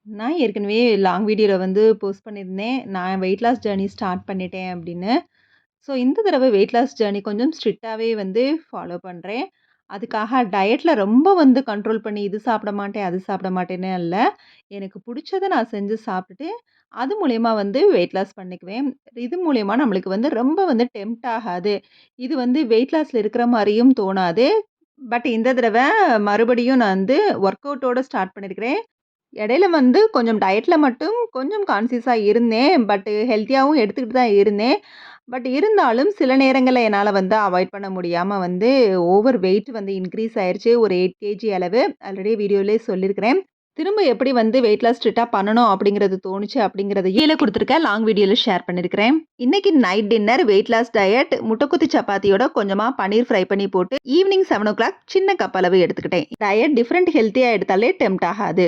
நான் ஏற்கனவே லாங் வீடியோல வந்து போஸ்ட் பண்ணியிருந்தேன். நான் வெயிட் லாஸ் ஜர்னி ஸ்டார்ட் பண்ணிட்டேன் அப்படின்னு. ஸோ இந்த தடவ வெயிட் லாஸ் ஜர்னி கொஞ்சம் ஸ்ட்ரிக்ட்டாவே வந்து ஃபாலோ பண்றேன். அதுக்காக டயட்ல ரொம்ப வந்து கண்ட்ரோல் பண்ணி இது சாப்பிட மாட்டேன், அது சாப்பிட மாட்டேன்னு இல்ல. எனக்கு புடிச்சத நான் செஞ்சு சாப்பிட்டுட்டு, அது மூலியமா வந்து வெயிட் லாஸ் பண்ணிக்குவேன். இது மூலியமா நம்மளுக்கு வந்து ரொம்ப வந்து டெம்ப்ட் ஆகாது. இது வந்து வெயிட் லாஸ்ல இருக்கிற மாரியும் தோணாது. பட் இந்த தடவ மறுபடியும் நான் வந்து ஒர்க் அவுட்டோட ஸ்டார்ட் பண்ணியிருக்கிறேன். இடையில வந்து கொஞ்சம் டயட்ல மட்டும் கொஞ்சம் கான்ஷியஸா இருந்தேன். பட் ஹெல்த்தியாவும் எடுத்துக்கிட்டு தான் இருந்தேன். பட் இருந்தாலும் சில நேரங்கள்ல என்னால வந்து அவாய்ட் பண்ண முடியாம வந்து ஓவர் வெயிட் வந்து இன்க்ரீஸ் ஆயிருச்சு. ஒரு 8 கேஜி அளவு. ஆல்ரெடி வீடியோலயே சொல்லியிருக்கிறேன். திரும்ப எப்படி வந்து வெயிட் லாஸ் ஸ்ட்ரிக்ட்டா பண்ணணும் அப்படிங்கிறது தோணுச்சு அப்படிங்கிறத கீழ குடுத்துருக்க லாங் வீடியோல ஷேர் பண்ணியிருக்கிறேன். இன்னைக்கு night dinner weight loss diet முட்டைக்கோத்து சப்பாத்தியோட கொஞ்சமா பன்னீர் ஃப்ரை பண்ணி போட்டு ஈவினிங் 7:00 சின்ன கப் அளவு எடுத்துக்கிட்டேன். டயட் டிஃபரண்ட் ஹெல்த்தியா எடுத்தாலே டெம்ப்ட் ஆகாது.